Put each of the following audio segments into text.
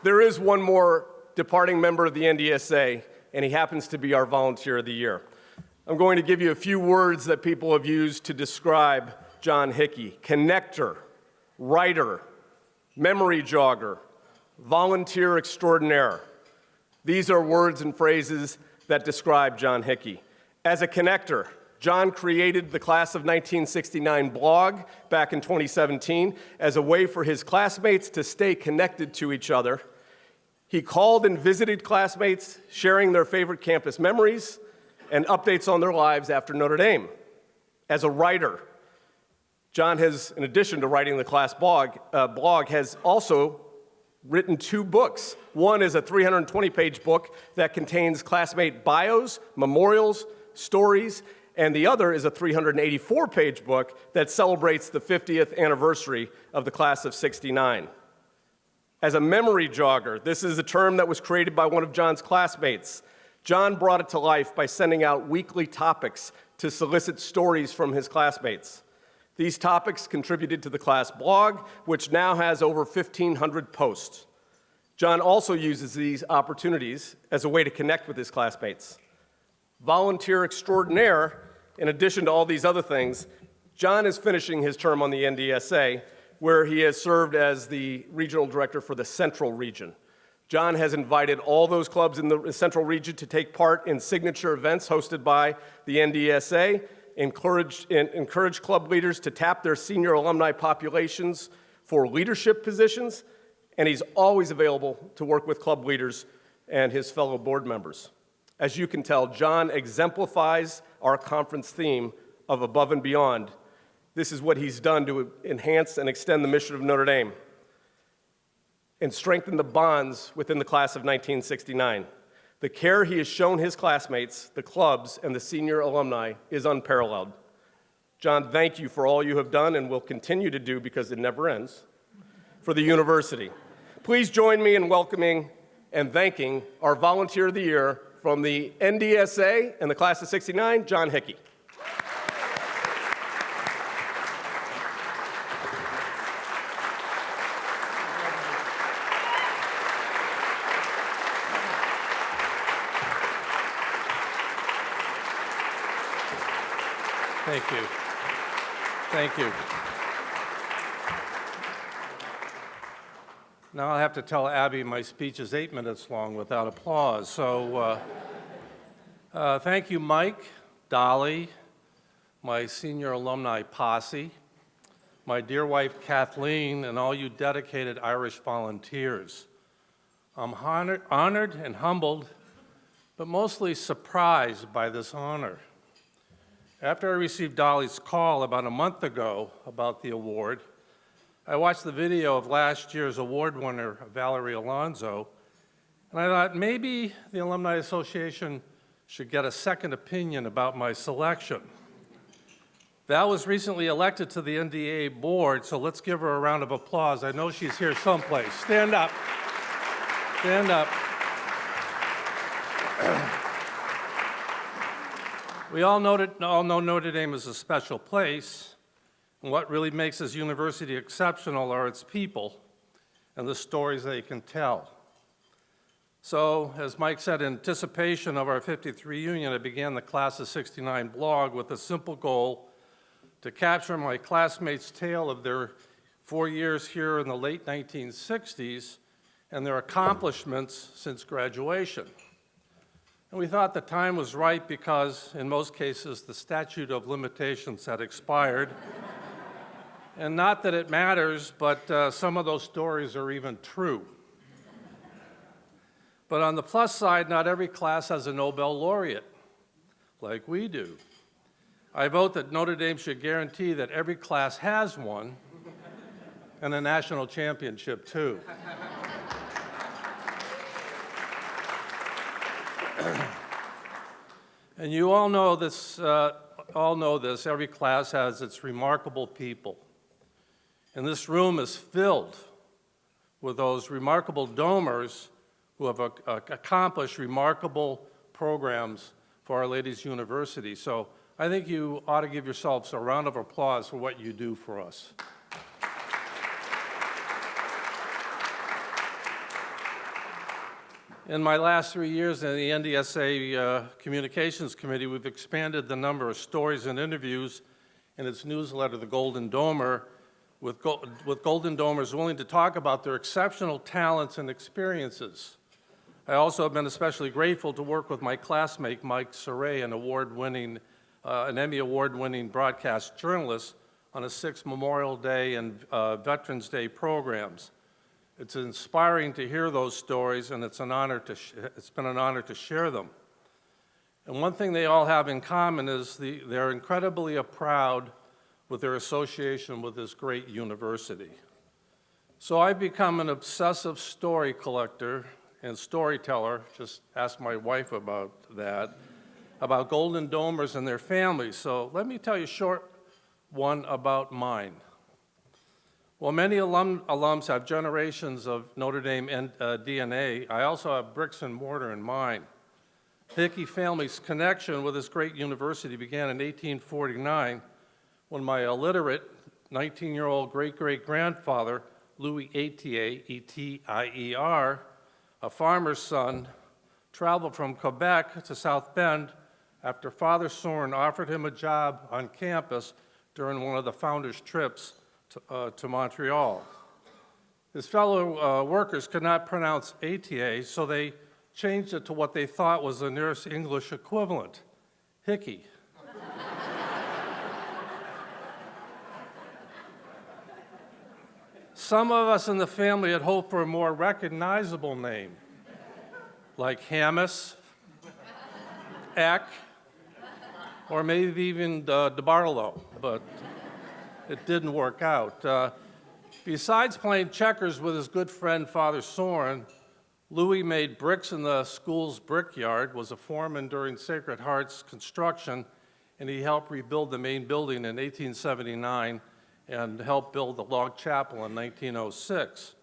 There is one more departing member of the NDSA, and he happens to be our Volunteer of the Year. I'm going to give you a few words that people have used to describe John Hickey: connector, writer, memory jogger, volunteer extraordinaire. These are words and phrases that describe John Hickey. As a connector, John created the Class of 1969 blog back in 2017 as a way for his classmates to stay connected to each other. He called and visited classmates, sharing their favorite campus memories and updates on their lives after Notre Dame. As a writer, John has, in addition to writing the class blog, has also written 2 books. One is a 320-page book that contains classmate bios, memorials, stories, and the other is a 384-page book that celebrates the 50th anniversary of the Class of '69. As a memory jogger, this is a term that was created by one of John's classmates. John brought it to life by sending out weekly topics to solicit stories from his classmates. These topics contributed to the class blog, which now has over 1,500 posts. John also uses these opportunities as a way to connect with his classmates. Volunteer extraordinaire, in addition to all these other things, John is finishing his term on the NDSA, where he has served as the regional director for the Central Region. John has invited all those clubs in the Central Region to take part in signature events hosted by the NDSA, encourage club leaders to tap their senior alumni populations for leadership positions, and he's always available to work with club leaders and his fellow board members. As you can tell, John exemplifies our conference theme of above and beyond. This is what he's done to enhance and extend the mission of Notre Dame and strengthen the bonds within the Class of 1969. The care he has shown his classmates, the clubs, and the senior alumni is unparalleled. John, thank you for all you have done and will continue to do, because it never ends, for the university. Please join me in welcoming and thanking our Volunteer of the Year from the NDSA and the Class of '69, John Hickey. Thank you. Thank you. Now I'll have to tell Abby my speech is 8 minutes long without applause. So thank you, Mike, Dolly, my senior alumni posse, my dear wife Kathleen, and all you dedicated Irish volunteers. I'm honored and humbled, but mostly surprised by this honor. After I received Dolly's call about a month ago about the award, I watched the video of last year's award winner, Valerie Alonso, and I thought maybe the Alumni Association should get a second opinion about my selection. Val was recently elected to the NDA board, so let's give her a round of applause. I know she's here someplace. Stand up. Stand up. We all know Notre Dame is a special place, and what really makes this university exceptional are its people and the stories they can tell. So, as Mike said, in anticipation of our 50th reunion, I began the Class of '69 blog with a simple goal to capture my classmates' tale of their 4 years here in the late 1960s and their accomplishments since graduation. And we thought the time was right because, in most cases, the statute of limitations had expired. And not that it matters, but some of those stories are even true. But on the plus side, not every class has a Nobel laureate, like we do. I vote that Notre Dame should guarantee that every class has one, and a national championship, too. And you all know this, every class has its remarkable people. And this room is filled with those remarkable donors who have accomplished remarkable programs for Our Lady's University. So I think you ought to give yourselves a round of applause for what you do for us. In my last 3 years in the NDSA Communications Committee, we've expanded the number of stories and interviews in its newsletter, The Golden Domer, with Golden Domers willing to talk about their exceptional talents and experiences. I also have been especially grateful to work with my classmate, Mike Saray, an Emmy Award-winning broadcast journalist, on his 6 Memorial Day and Veterans Day programs. It's inspiring to hear those stories, and it's been an honor to share them. And one thing they all have in common is they're incredibly proud with their association with this great university. So I've become an obsessive story collector and storyteller, just ask my wife about that, about Golden Domers and their families. So let me tell you a short one about mine. While many alums have generations of Notre Dame DNA, I also have bricks and mortar in mine. Hickey family's connection with this great university began in 1849 when my illiterate 19-year-old great-great-grandfather, Louis Etier, E-T-I-E-R, a farmer's son, traveled from Quebec to South Bend after Father Soren offered him a job on campus during one of the founders' trips to Montreal. His fellow workers could not pronounce Etier, so they changed it to what they thought was the nearest English equivalent, Hickey. Some of us in the family had hoped for a more recognizable name, like Hammis, Eck, or maybe even DeBartolo, but it didn't work out. Besides playing checkers with his good friend Father Soren, Louis made bricks in the school's brickyard, was a foreman during Sacred Heart's construction, and he helped rebuild the main building in 1879 and helped build the log chapel in 1906.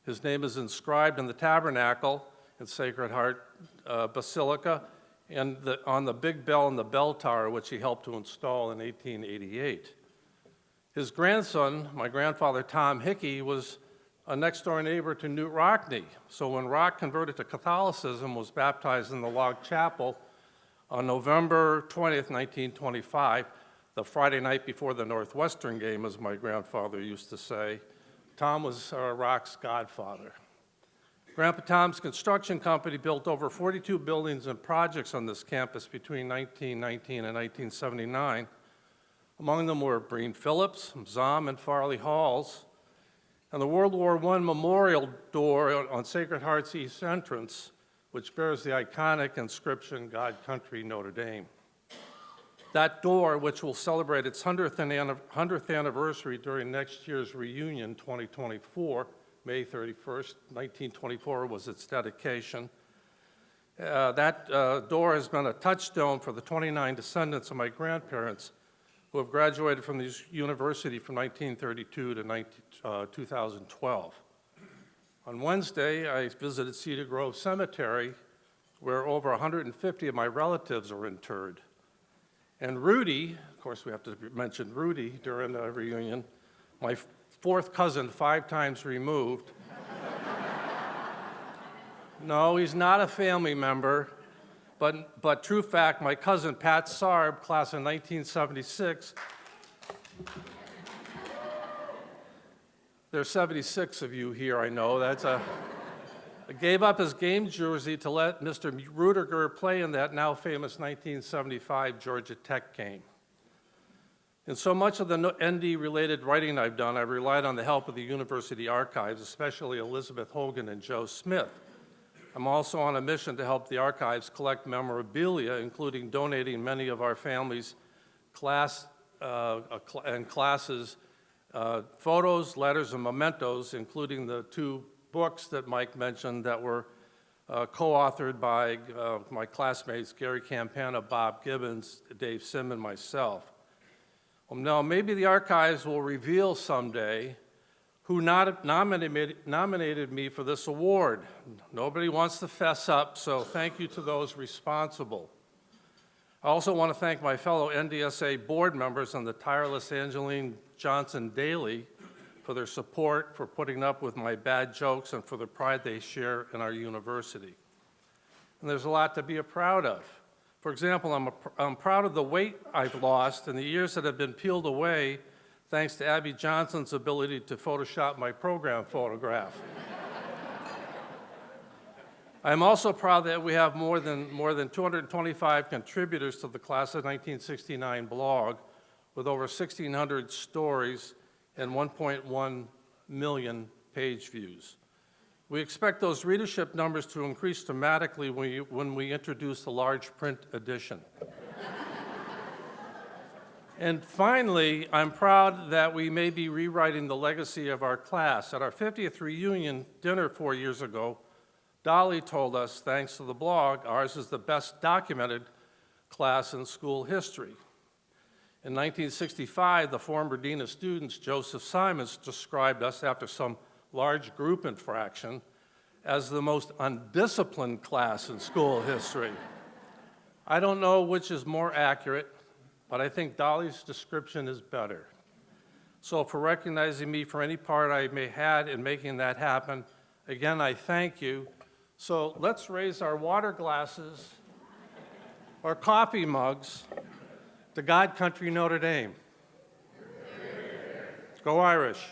His name is inscribed in the tabernacle in Sacred Heart Basilica and on the big bell in the bell tower, which he helped to install in 1888. His grandson, my grandfather Tom Hickey, was a next-door neighbor to Newt Rockney. So when Rock converted to Catholicism, was baptized in the log chapel on November 20th, 1925, the Friday night before the Northwestern game, as my grandfather used to say, Tom was Rock's godfather. Grandpa Tom's construction company built over 42 buildings and projects on this campus between 1919 and 1979. Among them were Breen Phillips, Zom, and Farley Halls, and the World War I memorial door on Sacred Heart's east entrance, which bears the iconic inscription, God, Country, Notre Dame. That door, which will celebrate its 100th anniversary during next year's reunion, 2024, May 31st, 1924 was its dedication. That door has been a touchstone for the 29 descendants of my grandparents who have graduated from this university from 1932 to 2012. On Wednesday, I visited Cedar Grove Cemetery, where over 150 of my relatives are interred. And Rudy, of course we have to mention Rudy during the reunion, my fourth cousin 5 times removed. No, he's not a family member. But true fact, my cousin Pat Sarb, class of 1976, there's 76 of you here, I know. Gave up his game jersey to let Mr. Rudiger play in that now famous 1975 Georgia Tech game. In so much of the ND-related writing I've done, I've relied on the help of the university archives, especially Elizabeth Hogan and Joe Smith. I'm also on a mission to help the archives collect memorabilia, including donating many of our family's classes, photos, letters, and mementos, including the 2 books that Mike mentioned that were co-authored by my classmates Gary Campana, Bob Gibbons, Dave Sim, and myself. Well, now, maybe the archives will reveal someday who nominated me for this award. Nobody wants to fess up, so thank you to those responsible. I also want to thank my fellow NDSA board members and the tireless Angeline Johnson Daly for their support, for putting up with my bad jokes, and for the pride they share in our university. and there's a lot to be proud of. For example, I'm proud of the weight I've lost and the years that have been peeled away thanks to Abby Johnson's ability to Photoshop my program photograph. I'm also proud that we have more than 225 contributors to the Class of 1969 blog with over 1,600 stories and 1.1 million page views. We expect those readership numbers to increase dramatically when we introduce the large print edition. And finally, I'm proud that we may be rewriting the legacy of our class. At our 50th reunion dinner 4 years ago, Dolly told us, thanks to the blog, ours is the best documented class in school history. In 1965, the former dean of students, Joseph Simons, described us after some large group infraction as the most undisciplined class in school history. I don't know which is more accurate, but I think Dolly's description is better. So for recognizing me for any part I may have had in making that happen, again, I thank you. So let's raise our water glasses or coffee mugs to God Country Notre Dame. Go Irish.